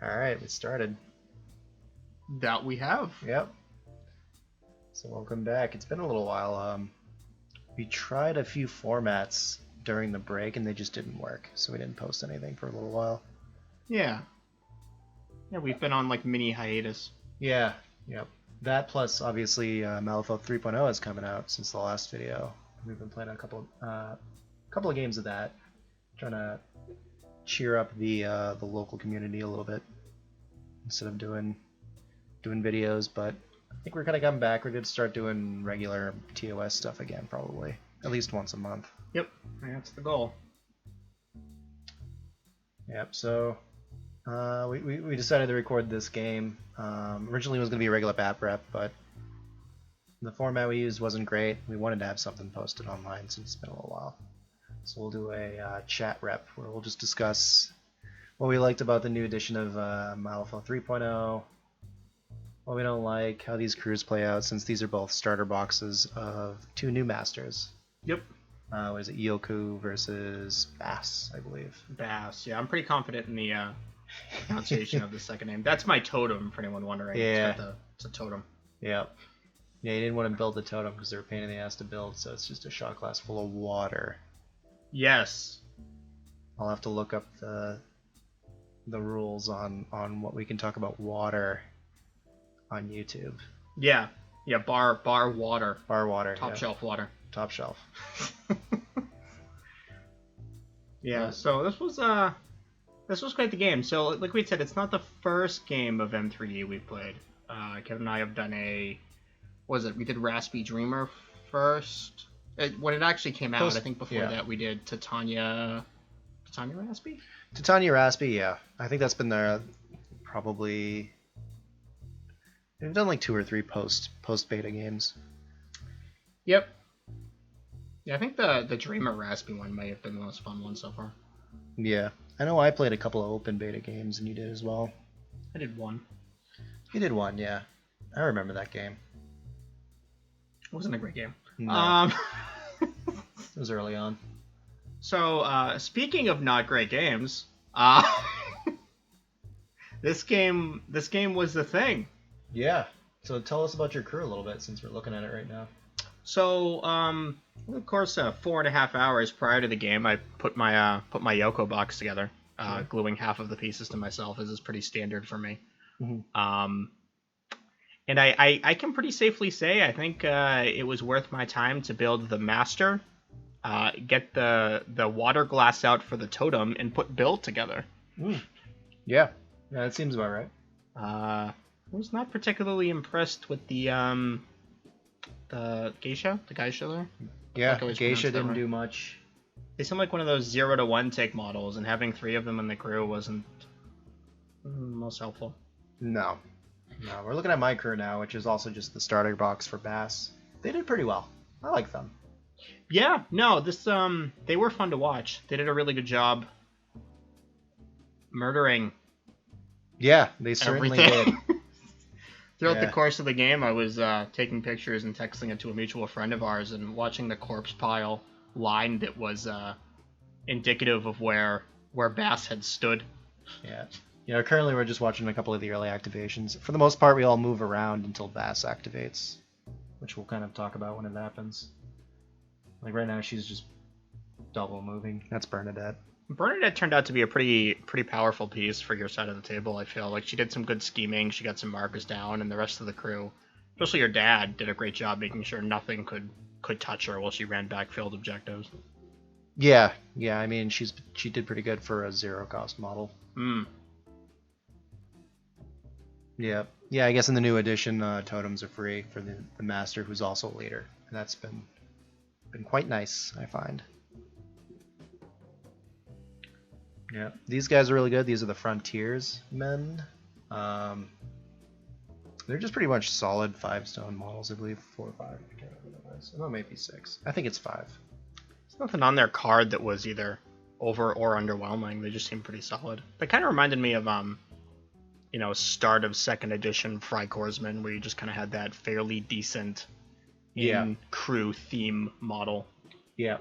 Alright, we started. That we have. Yep. So welcome back. It's been a little while. We tried a few formats during the break and they just didn't work, so we didn't post anything for a little while. Yeah. Yeah, we've been on like mini hiatus. Yeah, yep. That plus obviously Malifaux 3.0 is coming out since the last video. We've been playing a couple of games of that, trying to cheer up the local community a little bit instead of doing videos. But I think we're kind of coming back. We're going to start doing regular TOS stuff again, probably at least once a month. Yep, that's the goal. Yep. So we decided to record this game. Originally it was going to be a regular BAP rep, but the format we used wasn't great. We wanted to have something posted online since it's been a little while. So we'll do a chat rep where we'll just discuss what we liked about the new edition of Malifaux 3.0, what we don't like, how these crews play out, since these are both starter boxes of two new masters. Yep. What is it, Yoku versus Bass, I believe. Bass, yeah. I'm pretty confident in the pronunciation of the second name. That's my totem, for anyone wondering. Yeah. It's a totem. Yep. Yeah, you didn't want to build the totem because they're a pain in the ass to build, so it's just a shot glass full of water. Yes. I'll have to look up the rules on what we can talk about water on YouTube. Yeah. Yeah, bar water. Bar water. Top shelf water. Top shelf. Yeah, so this was quite the game. So like we said, it's not the first game of M3E we've played. Kevin and I have done we did Raspy Dreamer first. When it actually came out, I think before that we did Titania Raspy? Titania Raspy, yeah. I think that's been there probably... We've done like 2 or 3 post beta games. Yep. Yeah, I think the Dreamer Raspy one might have been the most fun one so far. Yeah. I know I played a couple of open beta games and you did as well. I did one. You did one, yeah. I remember that game. It wasn't a great game. No. It was early on. So, speaking of not great games, this game was the thing. Yeah. So tell us about your crew a little bit since we're looking at it right now. So, of course, 4.5 hours prior to the game, I put my Yoko box together, gluing half of the pieces to myself. This is pretty standard for me. Mm-hmm. And I can pretty safely say I think it was worth my time to build the master, get the water glass out for the totem, and put build together. Yeah, that seems about right. I was not particularly impressed with the geisha there. Yeah, geisha didn't do much. They seem like one of those 0 to 1 take models, and having 3 of them in the crew wasn't most helpful. No, we're looking at my crew now, which is also just the starter box for Bass. They did pretty well. I like them. Yeah, no, they were fun to watch. They did a really good job murdering. Yeah, they certainly did. Throughout the course of the game, I was taking pictures and texting it to a mutual friend of ours and watching the corpse pile line that was indicative of where Bass had stood. Yeah. Currently we're just watching a couple of the early activations. For the most part, we all move around until Bass activates, which we'll kind of talk about when it happens. Like right now, she's just double moving. That's Bernadette. Bernadette turned out to be a pretty powerful piece for your side of the table, I feel. Like, she did some good scheming, she got some markers down, and the rest of the crew, especially your dad, did a great job making sure nothing could touch her while she ran backfield objectives. Yeah, I mean, she did pretty good for a 0-cost model. Yeah, I guess in the new edition, totems are free for the master, who's also a leader, and that's been quite nice, I find. Yeah, these guys are really good. These are the Frontiers men. They're just pretty much solid 5-stone models, I believe. 4 or 5. I can't remember what it was. Well, maybe 6. I think it's 5. There's nothing on their card that was either over or underwhelming. They just seem pretty solid. They kind of reminded me of start of 2nd edition Freikorpsmen, where you just kind of had that fairly decent crew theme model. Yeah.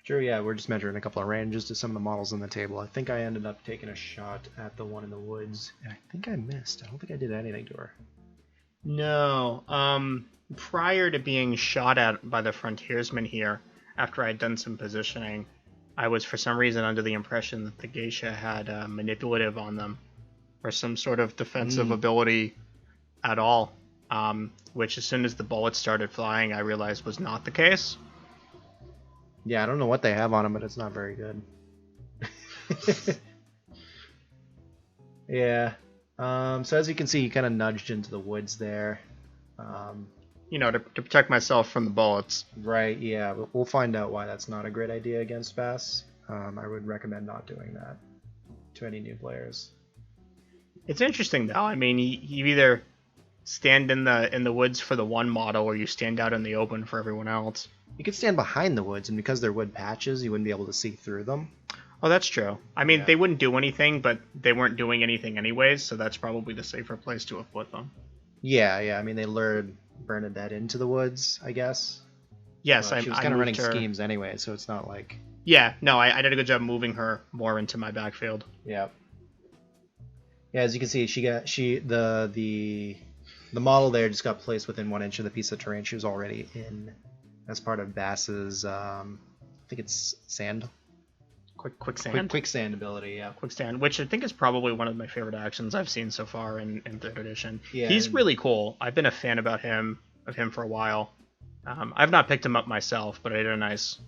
True, yeah, we're just measuring a couple of ranges to some of the models on the table. I think I ended up taking a shot at the one in the woods, and I think I missed. I don't think I did anything to her. No. Prior to being shot at by the frontiersman here, after I'd done some positioning, I was for some reason under the impression that the geisha had manipulative on them, or some sort of defensive ability at all. Which as soon as the bullets started flying, I realized was not the case. Yeah, I don't know what they have on them, but it's not very good. Yeah. So as you can see, you kind of nudged into the woods there. To protect myself from the bullets. Right, yeah, but we'll find out why that's not a great idea against Bass. I would recommend not doing that to any new players. It's interesting though. I mean, you either stand in the woods for the one model, or you stand out in the open for everyone else. You could stand behind the woods, and because they're wood patches, you wouldn't be able to see through them. Oh, that's true. I mean, They wouldn't do anything, but they weren't doing anything anyways, so that's probably the safer place to have put them. Yeah. I mean, they lured Bernadette into the woods, I guess. Yes, she was kind of running schemes anyway, so it's not like... Yeah, no, I did a good job moving her more into my backfield. Yeah. Yeah, as you can see, the model there just got placed within 1 inch of the piece of terrain she was already in, as part of Bass's, I think it's sand. Quicksand. Quicksand ability, yeah. Quicksand, which I think is probably one of my favorite actions I've seen so far in 3rd edition. Yeah, he's really cool. I've been a fan of him for a while. I've not picked him up myself, but I did a nice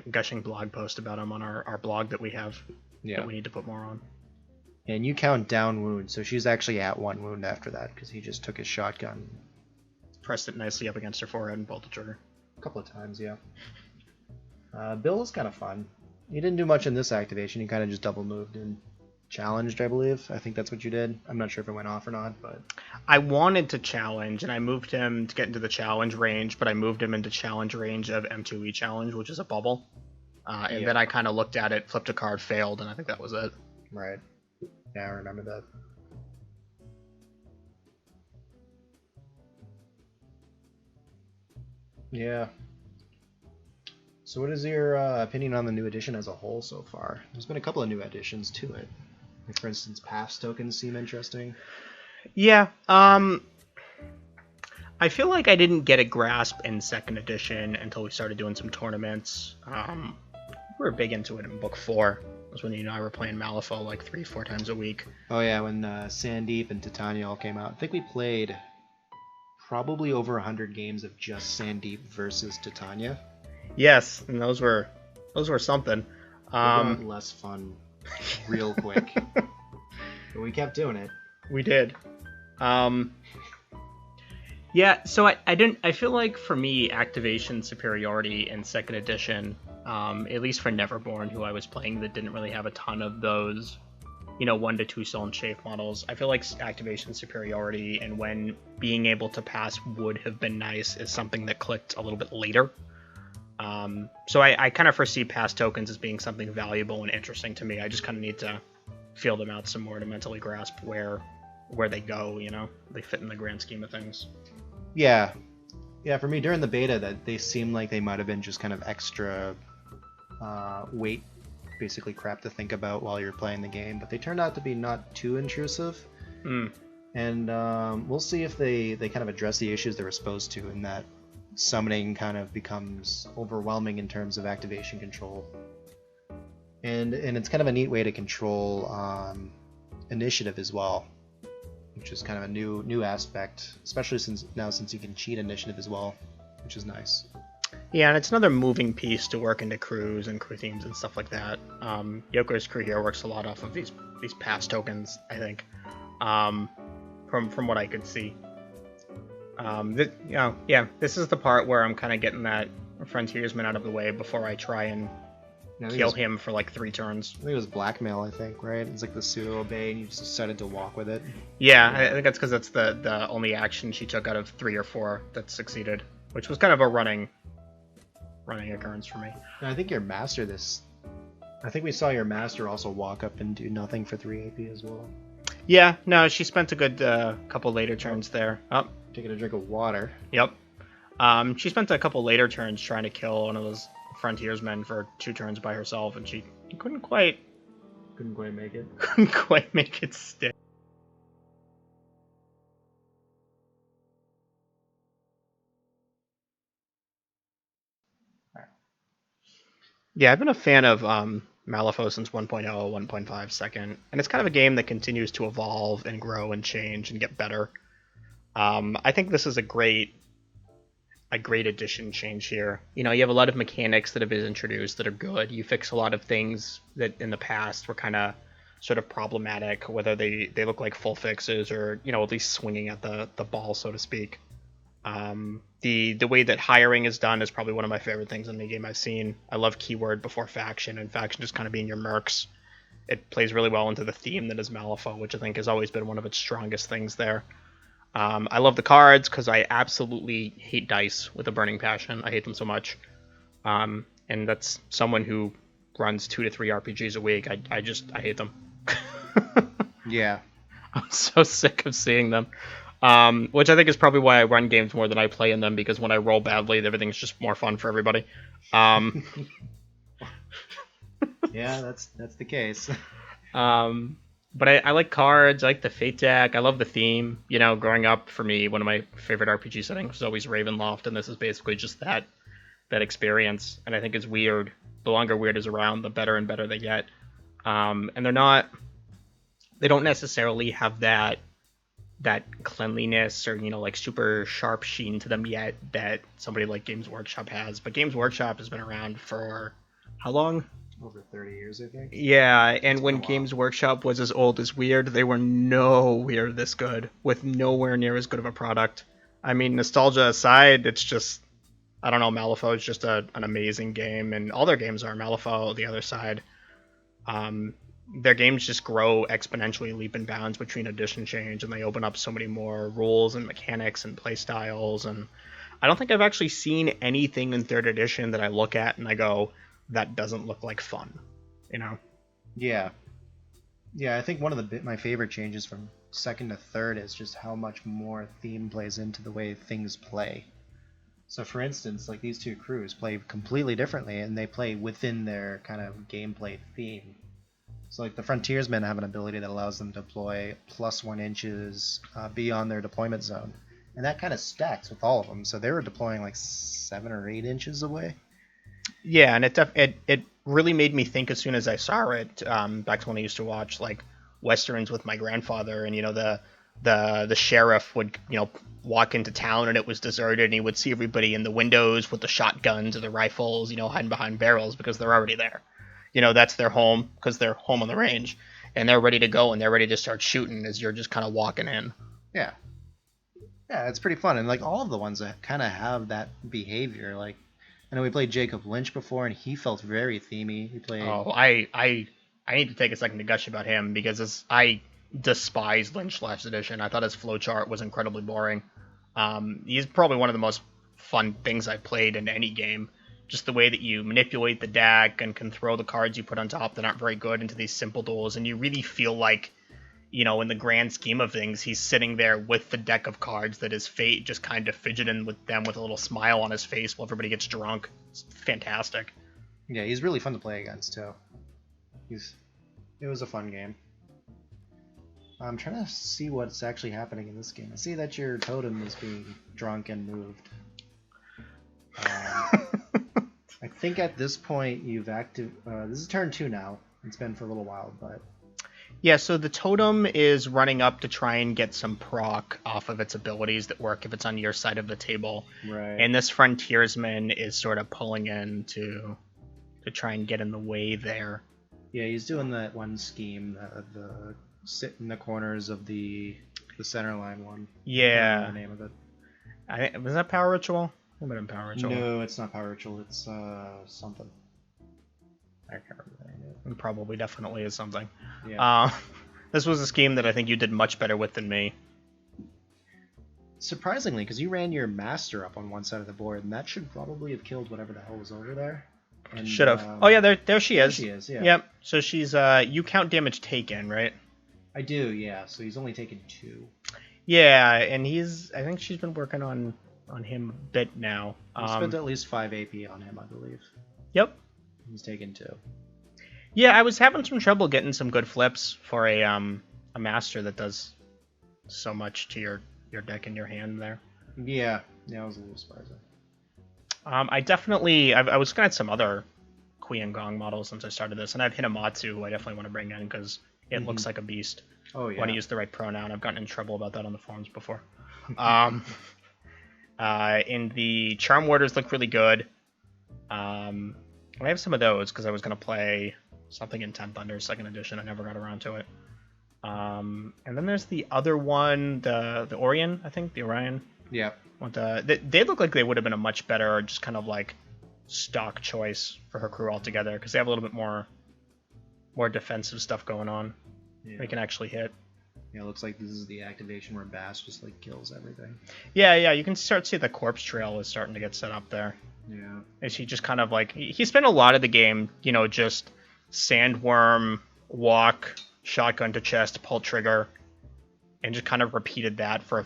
gushing blog post about him on our blog that we have that we need to put more on. And you count down wounds, so she's actually at 1 wound after that, because he just took his shotgun. Pressed it nicely up against her forehead and pulled the trigger. A couple of times, yeah. Bill is kind of fun. He didn't do much in this activation, he kind of just double moved and challenged, I believe. I think that's what you did. I'm not sure if it went off or not, but... I wanted to challenge, and I moved him to get into the challenge range, but I moved him into challenge range of M3E challenge, which is a bubble. And then I kind of looked at it, flipped a card, failed, and I think that was it. Right. Yeah, I remember that. Yeah. So what is your opinion on the new edition as a whole so far? There's been a couple of new additions to it. Like, for instance, pass tokens seem interesting. Yeah. I feel like I didn't get a grasp in 2nd edition until we started doing some tournaments. We were big into it in book 4. That was when you and I were playing Malifaux like 3-4 times a week. Oh yeah, when Sandeep and Titania all came out. I think we played probably over 100 games of just Sandeep versus Titania. Yes, and those were something. It got less fun real quick. But we kept doing it. We did. Yeah, so I feel like for me, activation superiority in 2nd edition, at least for Neverborn, who I was playing that didn't really have a ton of those, 1 to 2 Soul and Chafe models, I feel like activation superiority and when being able to pass would have been nice is something that clicked a little bit later. So I kind of foresee pass tokens as being something valuable and interesting to me. I just kind of need to feel them out some more to mentally grasp where they go, they fit in the grand scheme of things. Yeah, for me during the beta, that they seemed like they might have been just kind of extra weight, basically crap to think about while you're playing the game, but they turned out to be not too intrusive. And we'll see if they kind of address the issues they were supposed to, in that summoning kind of becomes overwhelming in terms of activation control. And it's kind of a neat way to control initiative as well, which is kind of a new aspect, especially since you can cheat initiative as well, which is nice. Yeah, and it's another moving piece to work into crews and crew themes and stuff like that. Yoko's crew here works a lot off of these pass tokens, I think, from what I could see. This is the part where I'm kind of getting that frontiersman out of the way before I try and kill him for like 3 turns. I think it was blackmail, right? It's like the pseudo obey, and you just decided to walk with it. Yeah, I think that's because that's the only action she took out of 3 or 4 that succeeded, which was kind of a running occurrence for me. And I think I think we saw your master also walk up and do nothing for 3 AP as well. Yeah, no, she spent a good couple later turns there. Oh, taking a drink of water. Yep. She spent a couple later turns trying to kill one of those frontiersman for 2 turns by herself, and she couldn't quite make it. Couldn't quite make it stick. Yeah, I've been a fan of Malifaux since 1.0, 1.5 second, and it's kind of a game that continues to evolve and grow and change and get better. I think this is a great addition change here. You know, you have a lot of mechanics that have been introduced that are good. You fix a lot of things that in the past were kind of sort of problematic, whether they look like full fixes or, you know, at least swinging at the ball, so to speak. The way that hiring is done is probably one of my favorite things in the game I've seen. I love keyword before faction, and faction just kind of being your mercs. It plays really well into the theme that is Malifaux, which I think has always been one of its strongest things there. I love the cards because I absolutely hate dice with a burning passion. I hate them so much. And that's someone who runs 2 to 3 RPGs a week. I hate them. Yeah. I'm so sick of seeing them. Which I think is probably why I run games more than I play in them, because when I roll badly, everything's just more fun for everybody. Yeah, that's the case. But I like cards, I like the Fate deck, I love the theme. You know, growing up, for me, one of my favorite RPG settings was always Ravenloft, and this is basically just that experience. And I think it's weird. The longer Weird is around, the better and better they get. And they don't necessarily have that cleanliness or, you know, like super sharp sheen to them yet that somebody like Games Workshop has. But Games Workshop has been around for how long? Over 30 years, I think. Yeah, and when Games Workshop was as old as Weird, they were nowhere this good, with nowhere near as good of a product. I mean, nostalgia aside, it's just, I don't know, Malifaux is just an amazing game, and all their games are. Malifaux, the other side. Their games just grow exponentially, leap and bounds between edition change, and they open up so many more rules and mechanics and play styles, and I don't think I've actually seen anything in 3rd edition that I look at and I go, that doesn't look like fun, you know? Yeah. Yeah, I think one of my favorite changes from 2nd to 3rd is just how much more theme plays into the way things play. So for instance, like these 2 crews play completely differently, and they play within their kind of gameplay theme. So like the frontiersmen have an ability that allows them to deploy +1 inches beyond their deployment zone. And that kind of stacks with all of them. So they were deploying like 7 or 8 inches away. Yeah, and it really made me think as soon as I saw it, back to when I used to watch like westerns with my grandfather, and you know the sheriff would, you know, walk into town and it was deserted, and he would see everybody in the windows with the shotguns or the rifles, you know, hiding behind barrels because they're already there. You know, that's their home because they're home on the range, and they're ready to go and they're ready to start shooting as you're just kind of walking in. Yeah. Yeah, it's pretty fun, and like all of the ones that kind of have that behavior, like I know we played Jacob Lynch before, and he felt very themey. We played. Oh, I need to take a second to gush about him because I despise Lynch last edition. I thought his flowchart was incredibly boring. He's probably one of the most fun things I've played in any game. Just the way that you manipulate the deck and can throw the cards you put on top that aren't very good into these simple duels, and you really feel like, you know, in the grand scheme of things, he's sitting there with the deck of cards that is Fate, just kind of fidgeting with them with a little smile on his face while everybody gets drunk. It's fantastic. Yeah, he's really fun to play against too. It was a fun game. I'm trying to see what's actually happening in this game. I see that your totem is being drunk and moved. I think at this point you've this is turn 2 now. It's been for a little while, but Yeah, so the totem is running up to try and get some proc off of its abilities that work if it's on your side of the table. right. And this frontiersman is sort of pulling in to try and get in the way there. Yeah, he's doing that one scheme, the sit in the corners of the center line one. Yeah. I don't know the name of it. Was that Power Ritual? It might have been Power Ritual. No, it's not Power Ritual. It's something. I can't remember the name of It probably definitely is something. it. Yeah. This was a scheme that I think you did much better with than me. Surprisingly, because you ran your master up on one side of the board, and that should probably have killed whatever the hell was over there. And, Should have. Oh yeah, there she is. There she is, yeah. Yep. So she's you count damage taken, right? I do, yeah. So he's only taken 2. Yeah, and I think she's been working on him a bit now. I spent at least 5 AP on him, I believe. Yep. He's taken 2. Yeah, I was having some trouble getting some good flips for a master that does so much to your deck and your hand there. Yeah, I was a little surprised. I was looking at some other Queen Gong models since I started this, and I have Hinamatsu, who I definitely want to bring in because it looks like a beast. Oh yeah. Want to use the right pronoun. I've gotten in trouble about that on the forums before. In the Charm Warders look really good. I have some of those because I was going to play something in 10 Thunder 2nd edition. I never got around to it. And then there's the other one, the Orion, I think, the Orion. Yeah. They look like they would have been a much better, just kind of like stock choice for her crew altogether because they have a little bit more defensive stuff going on. Yeah. They can actually hit. Yeah, it looks like this is the activation where Bass just like kills everything. Yeah, you can start to see the corpse trail is starting to get set up there. Yeah. Is he just kind of like he spent a lot of the game, just sandworm, walk, shotgun to chest, pull trigger, and just kind of repeated that for a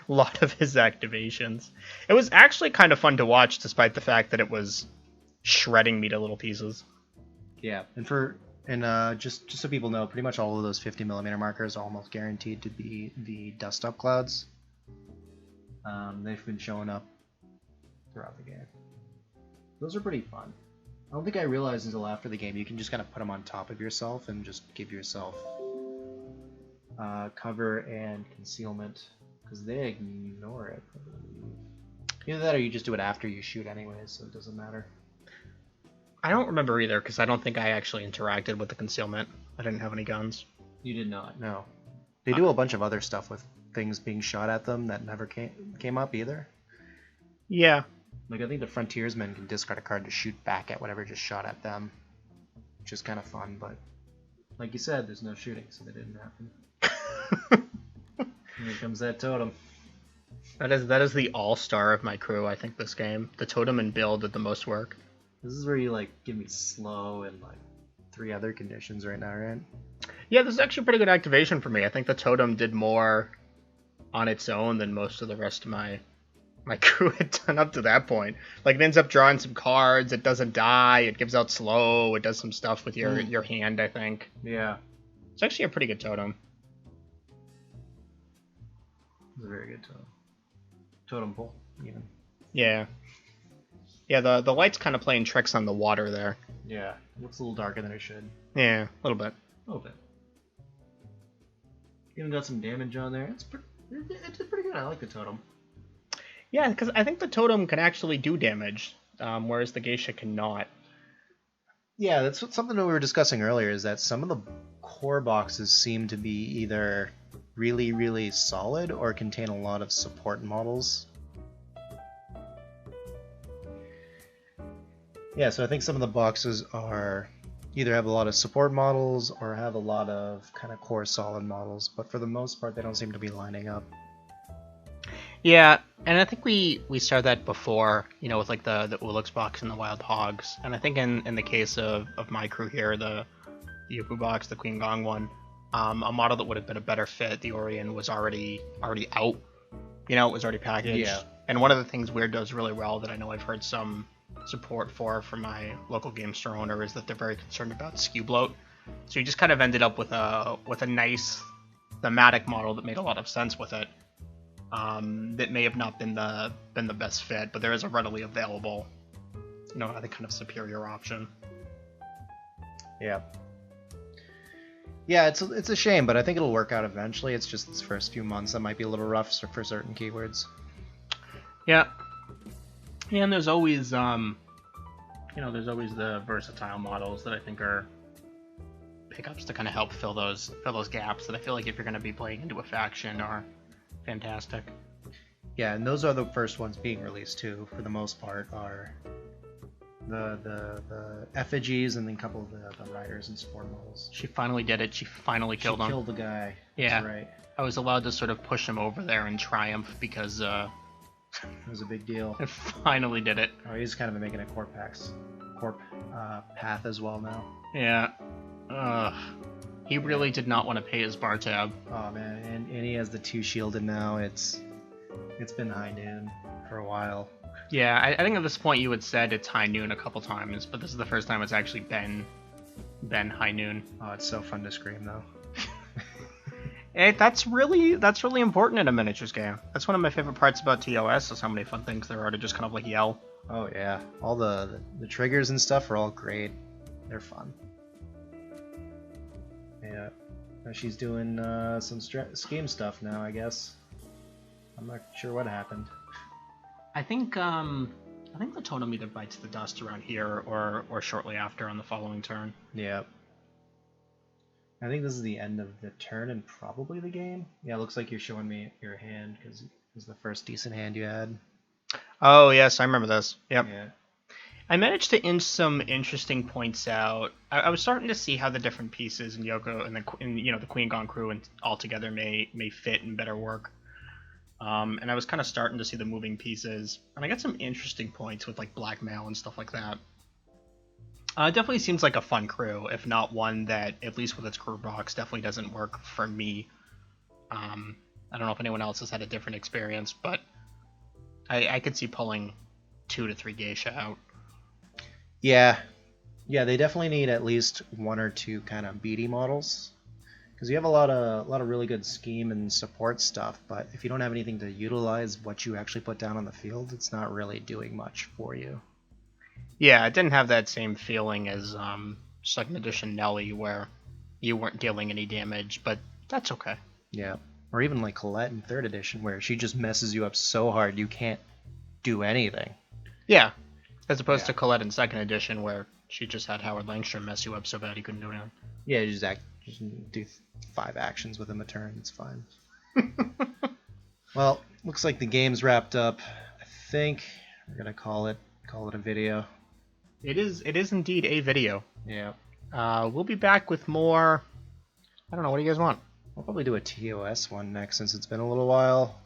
lot of his activations. It was actually kind of fun to watch, despite the fact that it was shredding me to little pieces. Yeah, and just so people know, pretty much all of those 50mm markers are almost guaranteed to be the dust up clouds. They've been showing up throughout the game. Those are pretty fun. I don't think I realized until after the game you can just kind of put them on top of yourself and just give yourself cover and concealment, because they ignore it, I believe. Either that or you just do it after you shoot anyways, so it doesn't matter. I don't remember either, because I don't think I actually interacted with the concealment. I didn't have any guns. You did not, no. They do a bunch of other stuff with things being shot at them that never came up either. Yeah. Like, I think the frontiersmen can discard a card to shoot back at whatever just shot at them, which is kind of fun, but like you said, there's no shooting, so that didn't happen. Here comes that totem. That is the all-star of my crew, I think, this game. The totem and build did the most work. This is where you, like, give me slow and, like, 3 other conditions right now, right? Yeah, this is actually pretty good activation for me. I think the totem did more on its own than most of the rest of my crew had done up to that point. Like, it ends up drawing some cards, it doesn't die, it gives out slow, it does some stuff with your hand, I think. Yeah. It's actually a pretty good totem. It's a very good totem. Totem pole, even. Yeah. Yeah, the light's kind of playing tricks on the water there. Yeah, it looks a little darker than it should. Yeah, a little bit. A little bit. Even got some damage on there. It's pretty good. I like the totem. Yeah, because I think the totem can actually do damage, whereas the geisha cannot. Yeah, that's something that we were discussing earlier, is that some of the core boxes seem to be either really, really solid or contain a lot of support models. Yeah, so I think some of the boxes are either have a lot of support models or have a lot of kind of core solid models, but for the most part they don't seem to be lining up. Yeah, and I think we started that before, with like the Ulux box and the Wild Hogs. And I think in the case of my crew here, the Yuku box, the Queen Gong one, a model that would have been a better fit, the Orion, was already out. It was already packaged. Yeah. And one of the things Weird does really well that I know I've heard some support for from my local game store owner is that they're very concerned about skew bloat. So you just kind of ended up with a nice thematic model that made a lot of sense with it. That may have not been the best fit, but there is a readily available, I think, kind of superior option. Yeah. Yeah, it's a shame, but I think it'll work out eventually. It's just this first few months that might be a little rough for certain keywords. Yeah. Yeah, and there's always there's always the versatile models that I think are pickups to kind of help fill those gaps that I feel like if you're going to be playing into a faction are fantastic. Yeah, and those are the first ones being released too, for the most part, are the effigies and then a couple of the riders and support models. She finally did it. She finally killed him. She killed the guy. Yeah. That's right. I was allowed to sort of push him over there in triumph because it was a big deal. I finally did it. Oh, he's kind of making a corp path as well now. Yeah. He really did not want to pay his bar tab. Oh man, and he has the 2 shielded now. It's been high noon for a while. Yeah, I think at this point you had said it's high noon a couple times, but this is the first time it's actually been high noon. Oh, it's so fun to scream though. That's really important in a miniatures game. That's one of my favorite parts about TOS is how many fun things there are to just kind of like yell. Oh yeah, all the triggers and stuff are all great. They're fun. Yeah, she's doing some scheme stuff now, I guess. I'm not sure what happened. I think the totem either bites the dust around here or shortly after on the following turn. Yeah. I think this is the end of the turn and probably the game. Yeah, it looks like you're showing me your hand because it was the first decent hand you had. Oh yes, I remember this. Yep. Yeah. I managed to inch some interesting points out. I was starting to see how the different pieces in Yoko and the Queen Gone crew and all together may fit and better work. And I was kind of starting to see the moving pieces, and I got some interesting points with like blackmail and stuff like that. It definitely seems like a fun crew, if not one that, at least with its crew box, definitely doesn't work for me. I don't know if anyone else has had a different experience, but I could see pulling 2 to 3 geisha out. Yeah, they definitely need at least 1 or 2 kind of beady models, because you have a lot of really good scheme and support stuff, but if you don't have anything to utilize what you actually put down on the field, it's not really doing much for you. Yeah, it didn't have that same feeling as Second Edition Nelly, where you weren't dealing any damage, but that's okay. Yeah, or even like Colette in 3rd Edition, where she just messes you up so hard you can't do anything. Yeah, as opposed to Colette in 2nd Edition, where she just had Howard Langstrom mess you up so bad he couldn't do anything. Yeah, you just do 5 actions within a turn. It's fine. Well, looks like the game's wrapped up. I think we're gonna call it a video. It is indeed a video. Yeah. We'll be back with more. I don't know. What do you guys want? We'll probably do a TOS one next since it's been a little while.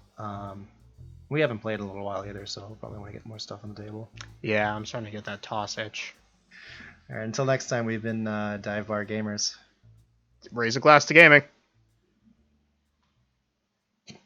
We haven't played in a little while either, so we'll probably want to get more stuff on the table. Yeah, I'm starting to get that toss itch. All right, until next time, we've been Dive Bar Gamers. Raise a glass to gaming.